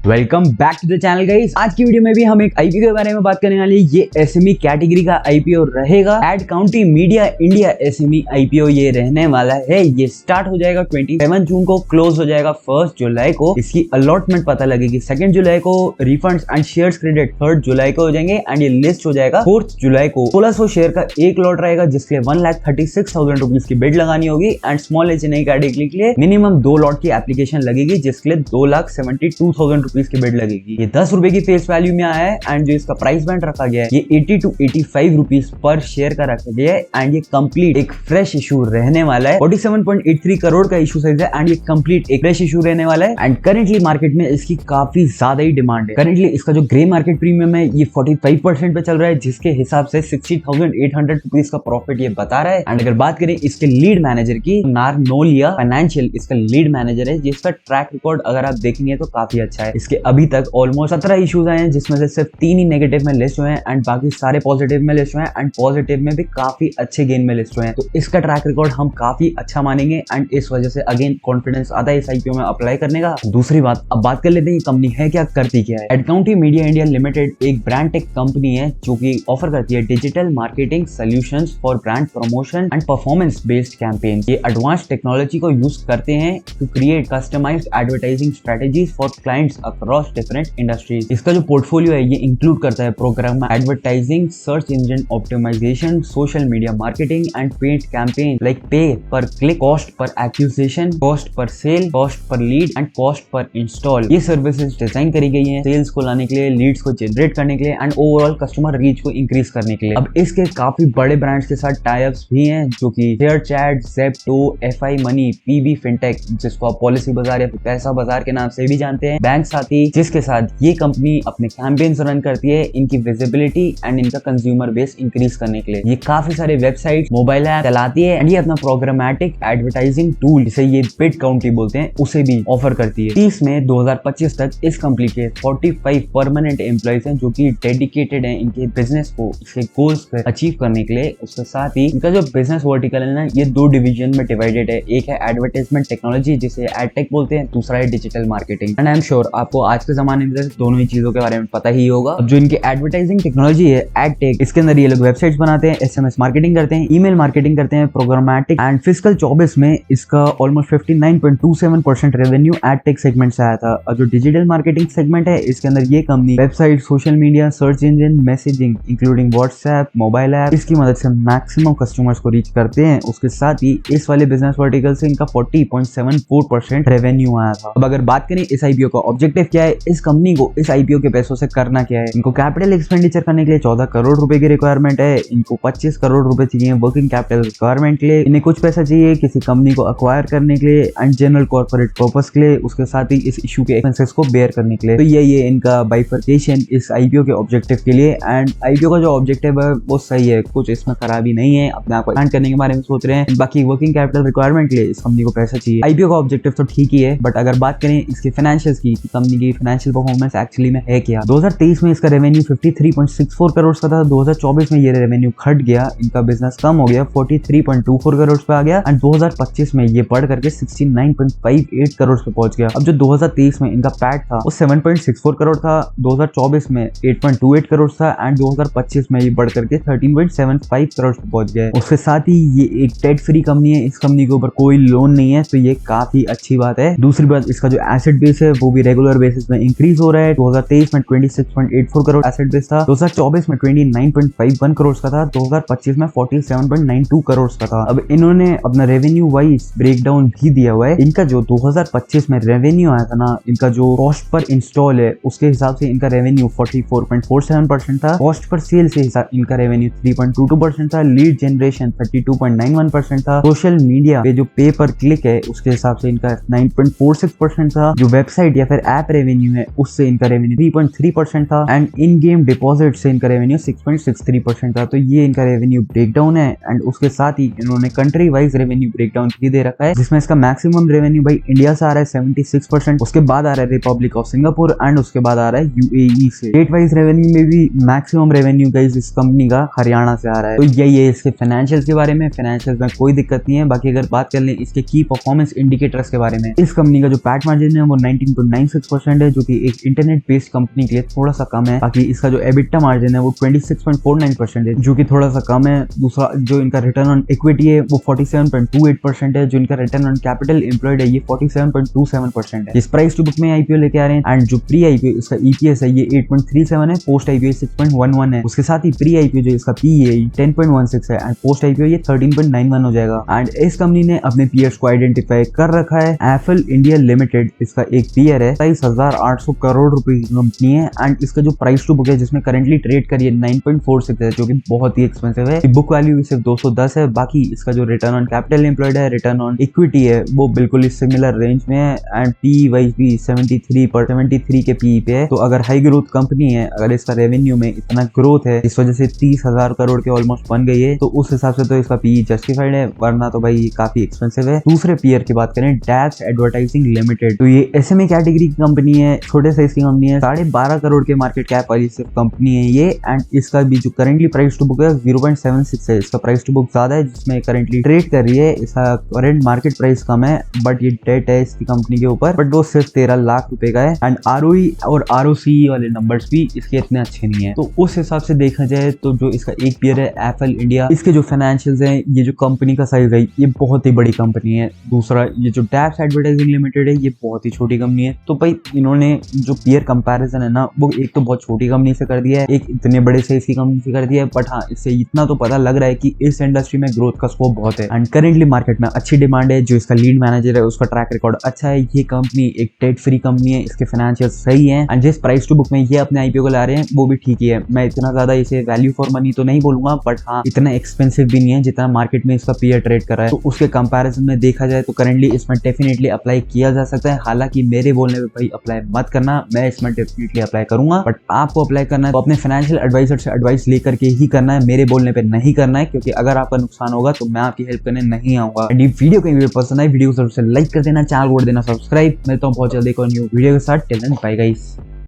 Welcome back to the channel guys. आज की video में भी हम एक आईपीओ के बारे में बात करने वाले हैं। ये एसएमई कैटेगरी का आईपीओ रहेगा। AdCounty media India SME IPO ये रहने वाला है। ये स्टार्ट हो जाएगा 27 जून को, क्लोज हो जाएगा 1 जुलाई को। इसकी अलॉटमेंट पता लगेगी 2 जुलाई को। रिफंड्स एंड शेयर्स क्रेडिट 3 जुलाई को हो जाएंगे एंड ये लिस्ट हो जाएगा 4 जुलाई को। 1600 शेयर का एक लॉट रहेगा जिसके लिए 1,36,000 रुपीज की बिड लगानी होगी एंड स्मॉल एसएमई कैटेगरी के लिए मिनिमम 2 लॉट की एप्लीकेशन लगेगी जिसके लिए 2,72,000 रुपीज की बिड लगेगी। ये 10 रुपए की फेस वैल्यू में आया है एंड जो इसका प्राइस बैंड रखा गया है ये 80 to 85 रुपीज पर शेयर का रखा गया है एंड ये कंप्लीट एक फ्रेश इशू रहने वाला है। 47.83 करोड़ का इशू साइज है एंड ये कंप्लीट एक फ्रेश इशू रहने वाला है एंड करेंटली मार्केट में इसकी काफी ज्यादा ही डिमांड है। करेंटली इसका जो ग्रे मार्केट प्रीमियम है ये 45% पे चल रहा है जिसके हिसाब से 60,800 रुपीज का प्रॉफिट ये बता रहा है। एंड अगर बात करें इसके लीड मैनेजर की, नारनोलिया फाइनेंशियल इसका लीड मैनेजर है जिसका ट्रैक रिकॉर्ड अगर आप देखेंगे तो काफी अच्छा है। इसके अभी तक ऑलमोस्ट 17 इश्यूज आए हैं जिसमें से सिर्फ 3 ही नेगेटिव में लिस्ट हुए हैं एंड बाकी सारे पॉजिटिव में लिस्ट हुए हैं एंड पॉजिटिव में भी काफी अच्छे गेन में लिस्ट हुए हैं। तो इसका ट्रैक रिकॉर्ड हम काफी अच्छा मानेंगे एंड इस वजह से अगेन कॉन्फिडेंस आता है इस आईपीओ में अप्लाई करने का। दूसरी बात, अब बात कर लेते हैं कंपनी है क्या, करती क्या है। AdCounty media India limited एक ब्रांड टेक कंपनी है जो कि ऑफर करती है digital marketing solutions for brand promotion and performance based campaign. ये एडवांस टेक्नोलॉजी को यूज करते हैं to create customised advertising strategies for clients across different industries. इसका जो पोर्टफोलियो है ये इंक्लूड करता है program advertising, search engine optimisation, social media marketing and paid campaign like pay per click, cost per acquisition, cost per sale, cost per lead and cost per install. ये services design करी गई हैं sales को लाने के लिए, Leeds को generate करने के लिए एंड ओवरऑल कस्टमर रीच को इंक्रीज करने के लिए। अब इसके काफी बड़े ब्रांड्स के साथ टाई-अप्स भी हैं जो कि ShareChat, Zepto, Fi money, PB fintech जिसको आप पॉलिसी बाजार या पैसा बाजार के नाम से भी जानते हैं, बैंक साथी जिसके साथ ये कंपनी अपने कैंपेन्स रन करती है इनकी विजिबिलिटी एंड इनका कंज्यूमर बेस इंक्रीज करने के लिए। ये काफी सारे वेबसाइट, मोबाइल ऐप चलाती है एंड ये अपना प्रोग्रामेटिक एडवर्टाइजिंग टूल जिसे ये बिड काउंटी बोलते हैं उसे भी ऑफर करती है। 30 मई 2025 तक इस कंपनी के 45 परमानेंट एम्प्लॉइज हैं जो कि डेडिकेटेड हैं इनके बिजनेस को इसके गोल्स पे अचीव करने के लिए। उसके साथ ही इनका जो बिजनेस वर्टिकल है ना ये 2 डिवीजन में डिवाइडेड है। एक है एडवर्टाइजमेंट टेक्नोलॉजी जिसे एडटेक बोलते हैं, दूसरा है digital marketing. And I am sure आपको आज के जमाने में दोनों ही चीजों के बारे में पता ही होगा। अब जो इनकी एडवर्टाइजिंग टेक्नोलॉजी है एडटेक, इसके अंदर ये लोग वेबसाइट्स बनाते हैं, एसएमएस मार्केटिंग करते हैं, ईमेल मार्केटिंग करते हैं, प्रोग्रामेटिक एंड फिस्कल 24 में इसका ऑलमोस्ट 59.27% रेवेन्यू एडटेक सेगमेंट से आया था। और जो डिजिटल मार्केटिंग सेगमेंट है इसके अंदर ये company website, social media, search engine, messaging including WhatsApp, mobile app इसकी मदद से मैक्सिमम कस्टमर्स को रीच करते हैं। उसके साथ ही इस वाले बिजनेस वर्टिकल से इनका 40.74% रेवेन्यू आया था। अब अगर बात करें इस आईपीओ का ऑब्जेक्टिव क्या है, इस कंपनी को इस आईपीओ के पैसों से करना क्या है। इनको कैपिटल एक्सपेंडिचर करने के लिए 14 करोड़ रुपए की रिक्वायरमेंट है। इनको 25 करोड़ रुपए चाहिए वर्किंग कैपिटल रिक्वायरमेंट के लिए। इन्हें कुछ पैसा चाहिए किसी कंपनी को अक्वायर करने के लिए एंड जनरल कॉर्पोरेट पर्पस के लिए। उसके साथ ही इस इशू के एक्सपेंसेस को बेयर करने के लिए। तो ये इनका बाइफर्केशन इस आईपीओ के ऑब्जेक्टिव के लिए। एंड आईपीओ का जो ऑब्जेक्टिव है वो सही है, कुछ इसमें खराबी नहीं है। अपने आप को एक्सपेंड करने के बारे में सोच रहे हैं, बाकी वर्किंग कैपिटल रिक्वायरमेंट के लिए इस कंपनी को पैसा चाहिए। आईपीओ का ऑब्जेक्टिव तो ठीक ही है बट अगर बात करें इसके फाइनेंशियल्स की, कंपनी की फाइनेंशियल परफॉर्मेंस एक्चुअली में है क्या। 2023 में इसका रेवेन्यू 53.64 करोड़ का था। 2024 में ये रेवेन्यू घट गया, इनका बिजनेस कम हो गया, 43.24 करोड़ पे आ गया एंड 2025 में ये बढ़ करके 69.58 करोड़ पे पहुंच गया। अब जो 2023 में इनका पैट था वो 7.64 करोड़ था, 2024 में 8.28 करोड़ था एंड 2025 में ये बढ़ करके 13.75 करोड़ पे पहुंच गया। उसके साथ ही ये एक डेट फ्री कंपनी है, इस कंपनी के ऊपर कोई लोन नहीं है तो ये काफी अच्छी बात है। दूसरी बात, इसका जो एसेट बेस है वो भी रेगुलर बेसिस में इंक्रीज हो रहा है। 2023 में 26.84 करोड़ एसेट बेस था, 2024 में 29.51 करोड़ का था, 2025 में 47.92 करोड़ का था। अब इन्होंने अपना रेवेन्यू वाइज ब्रेकडाउन भी दिया हुआ है। इनका जो 2025 में रेवेन्यू आया था ना, इनका जो कॉस्ट पर इंस्टॉल है उसके हिसाब से इनका रेवेन्यू 44.47% था, कॉस्ट पर सेल से हिसाब इनका रेवेन्यू 3.22% था, लीड जनरेशन 32.91% था, सोशल मीडिया पे जो पे पर क्लिक है उसके हिसाब से इनका 9.46% था, जो वेबसाइट या फिर ऐप रेवेन्यू है उससे इनका रेवेन्यू 3.3% था एंड इन गेम डिपॉजिट से इनका रेवेन्यू 6.63% था। तो ये इनका रेवेन्यू ब्रेकडाउन है एंड उसके साथ ही इन्होंने कंट्री वाइज रेवेन्यू ब्रेकडाउन भी दे रखा है जिसमें इसका मैक्सिमम रेवेन्यू भाई इंडिया से आ रहा है 76%, उसके बाद आ रहा है रिपब्लिक ऑफ सिंगापुर एंड उसके बाद आ रहा है यूएई से। स्टेट वाइज रेवेन्यू में भी मैक्सिमम रेवेन्यू गाइस इस कंपनी का हरियाणा से आ रहा है। तो यही है इसके फाइनेंशियल्स के बारे में। फाइनेंशियल्स में कोई दिक्कत नहीं है। बाकी अगर बात कर लें इसके की परफॉर्मेंस इंडिकेटर्स के बारे में, इस कंपनी का जो पैट मार्जिन है वो 19.96% 26% है, जो कि एक इंटरनेट बेस्ड कंपनी के लिए थोड़ा सा कम है। बाकी इसका जो एबिटा मार्जिन है वो 26.49% है, जो कि थोड़ा सा कम है। दूसरा जो इनका रिटर्न ऑन इक्विटी है वो 47.28% है, जो इनका रिटर्न ऑन कैपिटल एम्प्लॉयड है ये 47.27% है। इस प्राइस टू बुक में आईपीओ लेके आ रहे हैं। एंड जो प्री आईपीओ इसका ईपीएस है ये 8.37 है, पोस्ट आईपीओ 6.11 है। उसके साथ ही प्री आईपीओ जो इसका पी है 10.16 है एंड पोस्ट आईपीओ ये 13.91 हो जाएगा। एंड इस कंपनी ने अपने पीयर्स को आइडेंटिफाई कर रखा है। एफएल इंडिया लिमिटेड इसका एक पीयर है, 27,800 करोड़ रुपए की कंपनी है। एंड इसका जो प्राइस टू बुक है जिसमें करंटली ट्रेड करिए 9.46 है, जो कि बहुत ही एक्सपेंसिव है। बुक वैल्यू सिर्फ 210 है। बाकी इसका जो रिटर्न ऑन कैपिटल एम्प्लॉयड है, रिटर्न ऑन इक्विटी है वो बिल्कुल ही सिमिलर रेंज में है। एंड पी वाइज भी 73 के पी पे है। तो अगर हाई ग्रोथ कंपनी है, अगर इसका रेवेन्यू में इतना ग्रोथ है इस वजह से 30,000 करोड़ के ऑलमोस्ट बन गई है, तो उस हिसाब से तो इसका पी जस्टिफाइड है, वरना तो भाई काफी एक्सपेंसिव है। दूसरे पीयर की बात करें, डैप्स एडवर्टाइजिंग लिमिटेड, तो ये एसएमई कैटेगरी की कंपनी है, छोटे साइज की कंपनी है, 12.5 करोड़ के मार्केट कैप वाली सिर्फ कंपनी है ये। एंड इसका भी जो करंटली प्राइस टू बुक है 0.76 है। इसका प्राइस टू बुक ज्यादा है, जिसमें करंटली ट्रेड कर रही है। इसका करंट मार्केट प्राइस कम है, बट ये डेट है इसकी कंपनी के ऊपर, बट वो सिर्फ 13 लाख रुपए का है। एंड आरओई और आरओसी वाले नंबर्स भी इसके इतने अच्छे नहीं है। तो उस हिसाब से देखा जाए तो जो इसका एक पीयर है एफएल इंडिया, इसके जो फाइनेंशियल्स हैं, ये जो कंपनी का साइज है ये बहुत ही बड़ी कंपनी है। दूसरा ये जो डैप्स एडवर्टाइजिंग लिमिटेड है ये बहुत ही छोटी कंपनी है। तो भाई इन्होंने जो पीयर कंपैरिजन है ना वो एक तो बहुत छोटी कंपनी से कर दिया है, एक इतने बड़े साइज की कंपनी से कर दिया है। बट हाँ, इससे इतना तो पता लग रहा है कि इस इंडस्ट्री में ग्रोथ का स्कोप बहुत है। एंड करेंटली मार्केट में अच्छी डिमांड है। जो इसका लीड मैनेजर है उसका ट्रैक रिकॉर्ड अच्छा है। ये कंपनी एक डेट फ्री कंपनी है, इसके फाइनेंशियल सही है। एंड जिस प्राइस टू बुक में ये अपने आईपीओ को ला रहे हैं वो भी ठीक ही है। मैं इतना ज्यादा इसे वैल्यू फॉर मनी तो नहीं बोलूंगा, बट हाँ इतना एक्सपेंसिव भी नहीं है जितना मार्केट में इसका पीयर ट्रेड कर रहा है। तो उसके कंपैरिजन में देखा जाए तो करंटली इसमें डेफिनेटली अप्लाई किया जा सकता है। हालांकि मेरे बोलने पे भाई अप्लाई मत करना, मैं इसमें डेफिनेटली अप्लाई करूंगा, बट आपको अप्लाई करना है तो अपने फाइनेंशियल एडवाइजर से एडवाइस लेकर के ही करना है, मेरे बोलने पे नहीं करना है। क्योंकि अगर आपका नुकसान होगा तो मैं आपकी हेल्प करने नहीं आऊंगा। एंड ये वीडियो कहीं भी पसंद आई, वीडियो को सबसे लाइक कर देना, चैनल को देना सब्सक्राइब। मिलता हूँ बहुत जल्दी एक और न्यू वीडियो के साथ। Till then bye guys.